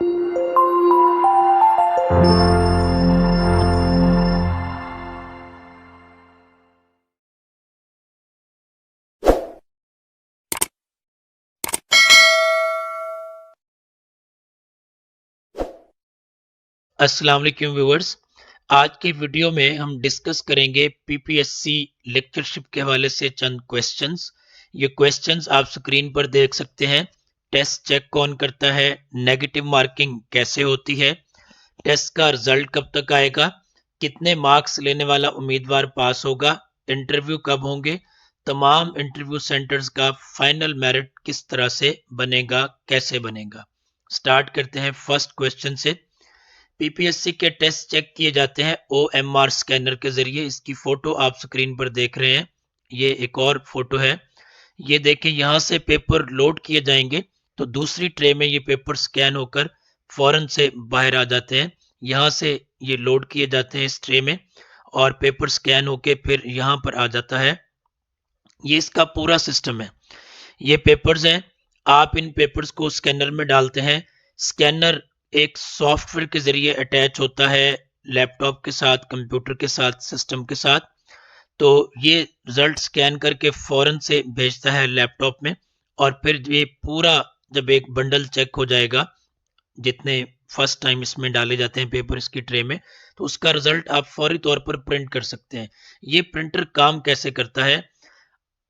अस्सलाम वालेकुम व्यूअर्स। आज की वीडियो में हम डिस्कस करेंगे पीपीएससी लेक्चरशिप के हवाले से चंद क्वेश्चंस। ये क्वेश्चंस आप स्क्रीन पर देख सकते हैं। टेस्ट चेक कौन करता है, नेगेटिव मार्किंग कैसे होती है, टेस्ट का रिजल्ट कब तक आएगा, कितने मार्क्स लेने वाला उम्मीदवार पास होगा, इंटरव्यू कब होंगे, तमाम इंटरव्यू सेंटर्स का फाइनल मेरिट किस तरह से बनेगा, कैसे बनेगा। स्टार्ट करते हैं फर्स्ट क्वेश्चन से। पीपीएससी के टेस्ट चेक किए जाते हैं ओएमआर स्कैनर के जरिए। इसकी फोटो आप स्क्रीन पर देख रहे हैं। ये एक और फोटो है। ये देखें, यहाँ से पेपर लोड किए जाएंगे तो दूसरी ट्रे में ये पेपर स्कैन होकर फौरन से बाहर आ जाते हैं। यहाँ से ये लोड किए जाते हैं इस ट्रे में और पेपर स्कैन होके फिर यहाँ पर आ जाता है। ये इसका पूरा सिस्टम है। ये पेपर्स हैं। आप इन पेपर्स को स्कैनर में डालते हैं। स्कैनर एक सॉफ्टवेयर के जरिए अटैच होता है लैपटॉप के साथ, कंप्यूटर के साथ, सिस्टम के साथ। तो ये रिजल्ट स्कैन करके फौरन से भेजता है लैपटॉप में और फिर ये पूरा जब एक बंडल चेक हो जाएगा, जितने फर्स्ट टाइम इसमें डाले जाते हैं पेपर इसकी ट्रे में, तो उसका रिजल्ट आप फौरी तौर पर प्रिंट कर सकते हैं। ये प्रिंटर काम कैसे करता है,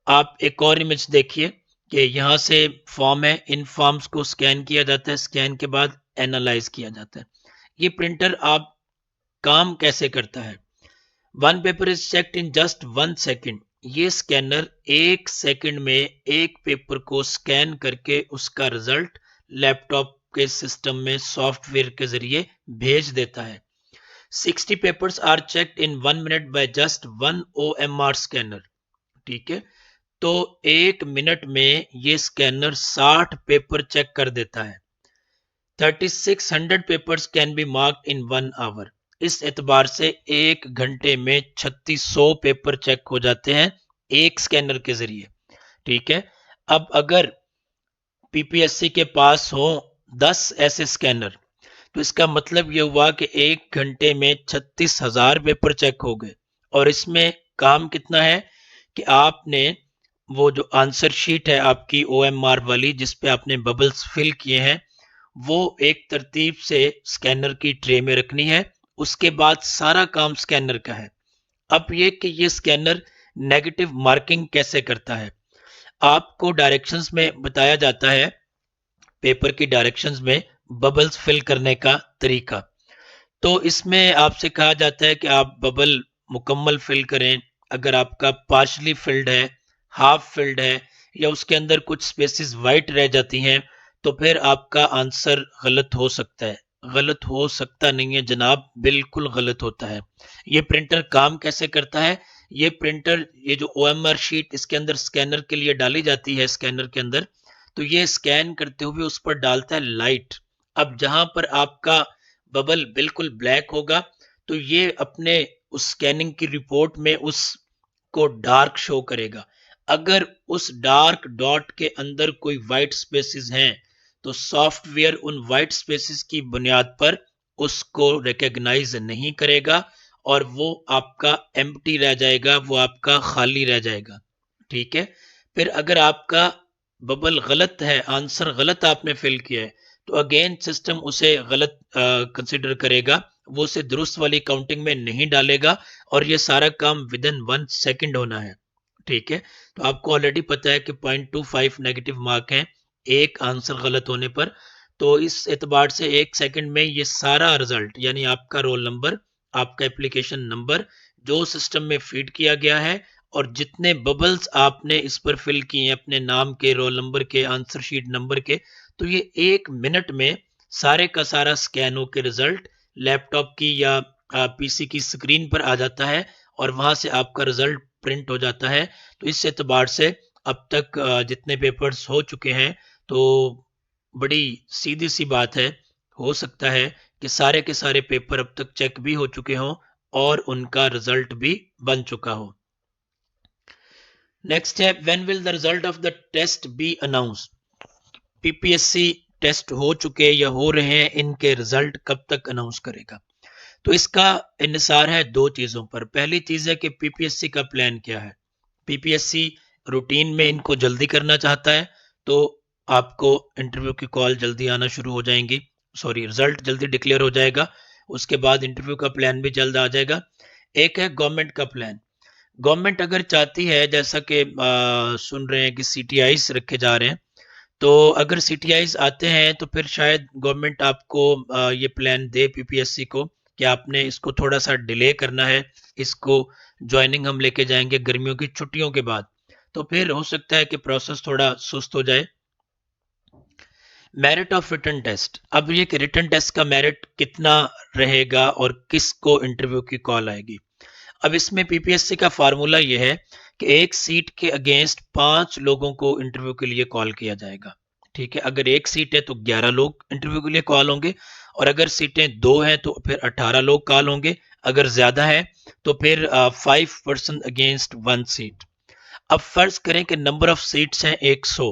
आप एक और इमेज देखिए कि यहाँ से फॉर्म है, इन फॉर्म्स को स्कैन किया जाता है, स्कैन के बाद एनालाइज किया जाता है। ये प्रिंटर आप काम कैसे करता है। One paper is checked in just 1 second. ये स्कैनर 1 सेकेंड में एक पेपर को स्कैन करके उसका रिजल्ट लैपटॉप के सिस्टम में सॉफ्टवेयर के जरिए भेज देता है। 60 papers are checked in 1 minute by just 1 OMR scanner. ठीक है, तो 1 मिनट में ये स्कैनर 60 पेपर चेक कर देता है। 3600 papers can be marked in 1 hour. इस एतबार से 1 घंटे में 3600 पेपर चेक हो जाते हैं एक स्कैनर के जरिए। ठीक है, अब अगर पीपीएससी के पास हो 10 ऐसे स्कैनर, तो इसका मतलब ये हुआ कि 1 घंटे में 36,000 पेपर चेक हो गए। और इसमें काम कितना है कि आपने वो जो आंसर शीट है आपकी ओएमआर वाली, जिस पे आपने बबल्स फिल किए हैं, वो एक तरतीब से स्कैनर की ट्रे में रखनी है। उसके बाद सारा काम स्कैनर का है। अब ये कि ये स्कैनर नेगेटिव मार्किंग कैसे करता है, आपको डायरेक्शंस में बताया जाता है, पेपर की डायरेक्शंस में बबल्स फिल करने का तरीका। तो इसमें आपसे कहा जाता है कि आप बबल मुकम्मल फिल करें। अगर आपका पार्शली फिल्ड है, हाफ फिल्ड है या उसके अंदर कुछ स्पेसेस वाइट रह जाती हैं, तो फिर आपका आंसर गलत हो सकता है। गलत हो सकता नहीं है जनाब, बिल्कुल गलत होता है। ये प्रिंटर काम कैसे करता है, ये प्रिंटर, ये जो ओएमआर शीट इसके अंदर स्कैनर के लिए डाली जाती है स्कैनर के अंदर, तो ये स्कैन करते हुए उस पर डालता है लाइट। अब जहां पर आपका बबल बिल्कुल ब्लैक होगा, तो ये अपने उस स्कैनिंग की रिपोर्ट में उसको डार्क शो करेगा। अगर उस डार्क डॉट के अंदर कोई वाइट स्पेसेस हैं, तो सॉफ्टवेयर उन वाइट स्पेसेस की बुनियाद पर उसको रिकॉग्नाइज नहीं करेगा और वो आपका एम्प्टी रह जाएगा, वो आपका खाली रह जाएगा। ठीक है, फिर अगर आपका बबल गलत है, आंसर गलत आपने फिल किया है, तो अगेन सिस्टम उसे गलत कंसिडर करेगा, वो उसे दुरुस्त वाली काउंटिंग में नहीं डालेगा और ये सारा काम विद इन 1 सेकेंड होना है। ठीक है, तो आपको ऑलरेडी पता है कि 0.25 नेगेटिव मार्क है एक आंसर गलत होने पर। तो इस एतबार से 1 सेकेंड में ये सारा रिजल्ट, यानी आपका रोल नंबर, आपका एप्लीकेशन नंबर जो सिस्टम में फीड किया गया है और जितने बबल्स आपने इस पर फिल किए हैं अपने नाम के, रोल नंबर के, आंसर शीट नंबर के, तो ये 1 मिनट में सारे का सारा स्कैन होकर रिजल्ट लैपटॉप की या पीसी की स्क्रीन पर आ जाता है और वहां से आपका रिजल्ट प्रिंट हो जाता है। तो इस एतबार से अब तक जितने पेपर्स हो चुके हैं, तो बड़ी सीधी सी बात है, हो सकता है कि सारे के सारे पेपर अब तक चेक भी हो चुके हों और उनका रिजल्ट भी बन चुका हो। नेक्स्ट है, when will the result of the test be announced. PPSC test हो चुके या हो रहे हैं इनके रिजल्ट कब तक अनाउंस करेगा। तो इसका इन्हिसार है दो चीजों पर। पहली चीज है कि पीपीएससी का प्लान क्या है। पीपीएससी रूटीन में इनको जल्दी करना चाहता है, तो आपको इंटरव्यू की कॉल जल्दी आना शुरू हो जाएंगी, सॉरी रिजल्ट जल्दी डिक्लेयर हो जाएगा, उसके बाद इंटरव्यू का प्लान भी जल्द आ जाएगा। एक है गवर्नमेंट का प्लान। गवर्नमेंट अगर चाहती है, जैसा कि सुन रहे हैं कि सीटीआईस रखे जा रहे हैं, तो अगर सीटीआईस आते हैं तो फिर शायद गवर्नमेंट आपको ये प्लान दे पीपीएससी को कि आपने इसको थोड़ा सा डिले करना है, इसको ज्वाइनिंग हम लेके जाएंगे गर्मियों की छुट्टियों के बाद। तो फिर हो सकता है कि प्रोसेस थोड़ा सुस्त हो जाए। Merit of written test. अब ये कि रिटन टेस्ट का मेरिट कितना रहेगा और किसको इंटरव्यू की कॉल आएगी। अब इसमें पीपीएससी का फार्मूला यह है कि एक सीट के अगेंस्ट 5 लोगों को इंटरव्यू के लिए कॉल किया जाएगा। ठीक है, अगर एक सीट है तो 11 लोग इंटरव्यू के लिए कॉल होंगे, और अगर सीटें 2 हैं तो फिर 18 लोग कॉल होंगे, अगर ज्यादा है तो फिर 5 पर्सन अगेंस्ट 1 सीट। अब फर्ज करें कि नंबर ऑफ सीट्स हैं 100,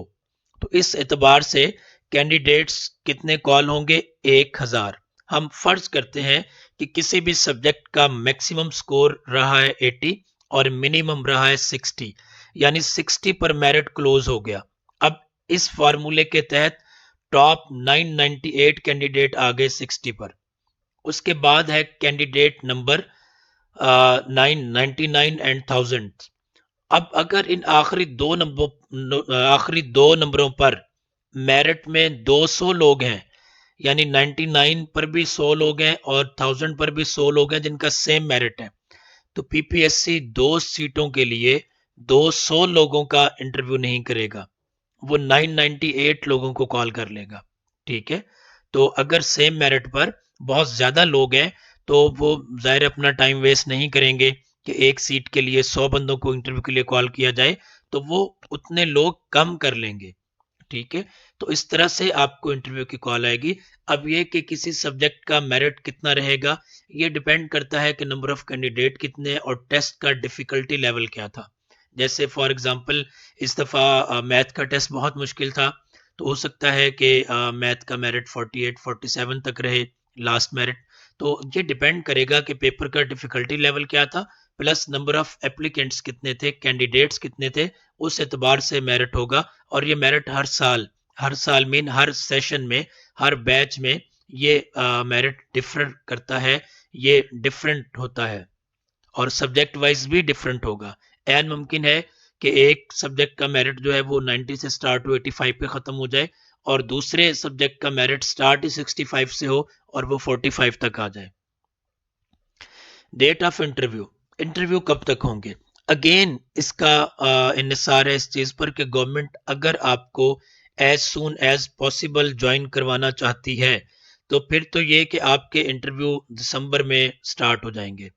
तो इस एतबार से कैंडिडेट्स कितने कॉल होंगे, 1000। हम फर्ज करते हैं कि किसी भी सब्जेक्ट का मैक्सिमम स्कोर रहा है 80 और मिनिमम रहा है 60, यानी 60 पर मेरिट क्लोज हो गया। अब इस फार्मूले के तहत टॉप 998 कैंडिडेट आ गए 60 पर। उसके बाद है कैंडिडेट नंबर 999 एंड 1000। अब अगर इन आखिरी दो नंबरों पर मेरिट में 200 लोग हैं, यानी 99 पर भी 100 लोग हैं और 1000 पर भी 100 लोग हैं जिनका सेम मेरिट है, तो पीपीएससी 2 सीटों के लिए 200 लोगों का इंटरव्यू नहीं करेगा, वो 998 लोगों को कॉल कर लेगा। ठीक है, तो अगर सेम मेरिट पर बहुत ज्यादा लोग हैं तो वो जाहिर अपना टाइम वेस्ट नहीं करेंगे कि एक सीट के लिए 100 बंदों को इंटरव्यू के लिए कॉल किया जाए, तो वो उतने लोग कम कर लेंगे। ठीक है, तो इस तरह से आपको इंटरव्यू की कॉल आएगी। अब ये कि किसी सब्जेक्ट का मेरिट कितना रहेगा, ये डिपेंड करता है कि नंबर ऑफ कैंडिडेट कितने हैं और टेस्ट का डिफिकल्टी लेवल क्या था। जैसे फॉर एग्जांपल इस दफ़ा मैथ का टेस्ट बहुत मुश्किल था, तो हो सकता है कि मैथ का मेरिट 48 47 तक रहे लास्ट मेरिट। तो ये डिपेंड करेगा कि पेपर का डिफिकल्टी लेवल क्या था, प्लस नंबर ऑफ एप्लीकेंट्स कितने थे, कैंडिडेट्स कितने थे, उस एतबार से मेरिट होगा। और ये मेरिट हर साल मीन हर सेशन में, हर बैच में ये मेरिट डिफर करता है, ये डिफरेंट होता है और सब्जेक्ट वाइज भी डिफरेंट होगा। एन मुमकिन है कि एक सब्जेक्ट का मेरिट जो है वो 90 से स्टार्ट हो 85 पे खत्म हो जाए, और दूसरे सब्जेक्ट का मेरिट स्टार्ट ही 65 से हो और वो 45 तक आ जाए। Date of interview. इंटरव्यू कब तक होंगे, अगेन इसका इन्हिसार है इस चीज पर कि गवर्नमेंट अगर आपको as soon as possible join करवाना चाहती है, तो फिर तो ये कि आपके इंटरव्यू दिसंबर में स्टार्ट हो जाएंगे।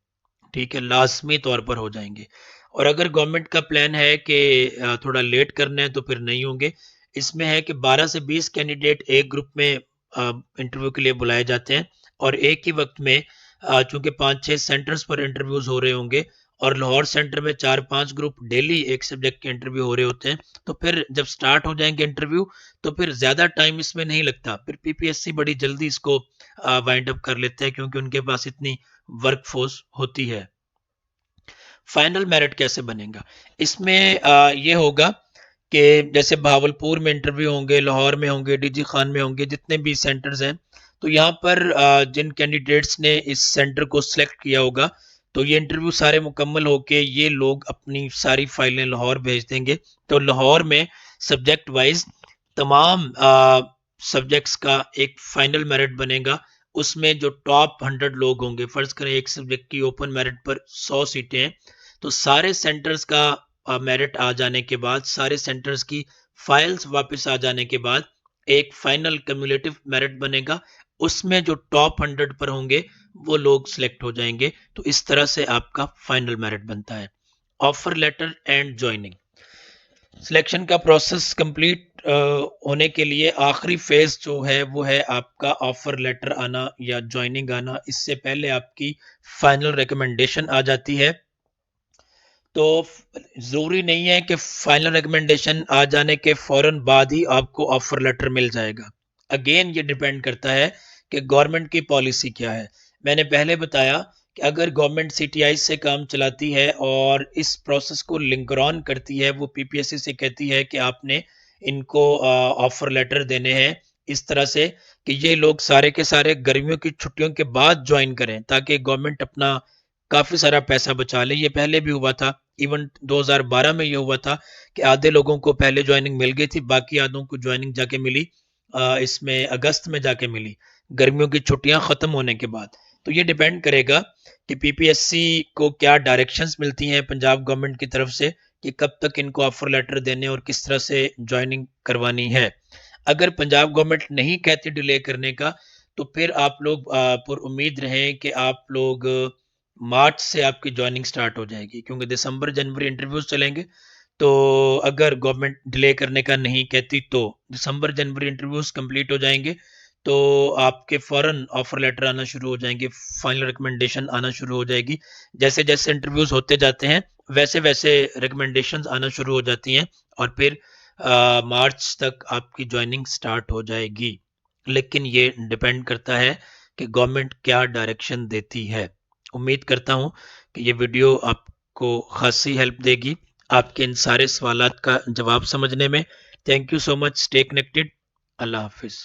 ठीक है, लाजमी तौर पर हो जाएंगे। और अगर गवर्नमेंट का प्लान है कि थोड़ा लेट करना है तो फिर नहीं होंगे। इसमें है कि 12 से 20 कैंडिडेट एक ग्रुप में इंटरव्यू के लिए बुलाए जाते हैं, और एक ही वक्त में चूंकि 5-6 सेंटर्स पर इंटरव्यूज हो रहे होंगे और लाहौर सेंटर में 4-5 ग्रुप डेली एक सब्जेक्ट के इंटरव्यू हो रहे होते हैं, तो फिर जब स्टार्ट हो जाएंगे इंटरव्यू तो फिर ज्यादा टाइम इसमें नहीं लगता, फिर पीपीएससी बड़ी जल्दी इसको वाइंड अप कर लेते हैं क्योंकि उनके पास इतनी वर्कफोर्स होती है। फाइनल मेरिट कैसे बनेगा, इसमें ये होगा कि जैसे भावलपुर में इंटरव्यू होंगे, लाहौर में होंगे, डीजी खान में होंगे, जितने भी सेंटर्स हैं, तो यहाँ पर जिन कैंडिडेट्स ने इस सेंटर को सिलेक्ट किया होगा, तो ये इंटरव्यू सारे मुकम्मल होके ये लोग अपनी सारी फाइलें लाहौर भेज देंगे। तो लाहौर में सब्जेक्ट वाइज तमाम सब्जेक्ट्स का एक फाइनल मेरिट बनेगा। उसमें जो टॉप 100 लोग होंगे, फर्ज करें एक सब्जेक्ट की ओपन मेरिट पर 100 सीटें हैं, तो सारे सेंटर्स का मेरिट आ जाने के बाद, सारे सेंटर्स की फाइल्स वापस आ जाने के बाद एक फाइनल कम्युलेटिव मेरिट बनेगा। उसमें जो टॉप 100 पर होंगे वो लोग सिलेक्ट हो जाएंगे। तो इस तरह से आपका फाइनल मेरिट बनता है। Offer letter and joining. Selection का प्रोसेस कंप्लीट होने के लिए आखिरी फेज जो है वो है आपका ऑफर लेटर आना या ज्वाइनिंग आना। इससे पहले आपकी फाइनल रिकमेंडेशन आ जाती है। तो जरूरी नहीं है कि फाइनल रिकमेंडेशन आ जाने के फौरन बाद ही आपको ऑफर लेटर मिल जाएगा। अगेन ये डिपेंड करता है कि गवर्नमेंट की पॉलिसी क्या है। मैंने पहले बताया कि अगर गवर्नमेंट सीटीआई से काम चलाती है और इस प्रोसेस को लिंकर ऑन करती है, वो पीपीएससी से कहती है कि आपने इनको ऑफर लेटर देने हैं इस तरह से कि ये लोग सारे के सारे गर्मियों की छुट्टियों के बाद ज्वाइन करें, ताकि गवर्नमेंट अपना काफ़ी सारा पैसा बचा ले। ये पहले भी हुआ था, इवन 2012 में ये हुआ था कि आधे लोगों को पहले ज्वाइनिंग मिल गई थी, बाकी आधों को ज्वाइनिंग जाके मिली इसमें अगस्त में जाके मिली, गर्मियों की छुट्टियां खत्म होने के बाद। तो ये डिपेंड करेगा कि पीपीएससी को क्या डायरेक्शंस मिलती हैं पंजाब गवर्नमेंट की तरफ से कि कब तक इनको ऑफर लेटर देने और किस तरह से ज्वाइनिंग करवानी है। अगर पंजाब गवर्नमेंट नहीं कहती डिले करने का, तो फिर आप लोग पुर उम्मीद रहें कि आप लोग मार्च से आपकी ज्वाइनिंग स्टार्ट हो जाएगी, क्योंकि दिसंबर जनवरी इंटरव्यूज चलेंगे। तो अगर गवर्नमेंट डिले करने का नहीं कहती तो दिसंबर जनवरी इंटरव्यूज कंप्लीट हो जाएंगे, तो आपके फौरन ऑफर लेटर आना शुरू हो जाएंगे, फाइनल रिकमेंडेशन आना शुरू हो जाएगी। जैसे जैसे इंटरव्यूज होते जाते हैं वैसे वैसे रिकमेंडेशंस आना शुरू हो जाती हैं और फिर मार्च तक आपकी ज्वाइनिंग स्टार्ट हो जाएगी। लेकिन ये डिपेंड करता है कि गवर्नमेंट क्या डायरेक्शन देती है। उम्मीद करता हूँ कि ये वीडियो आपको खासी हेल्प देगी आपके इन सारे सवालात का जवाब समझने में। Thank you so much, stay connected. अल्लाह हाफिज़।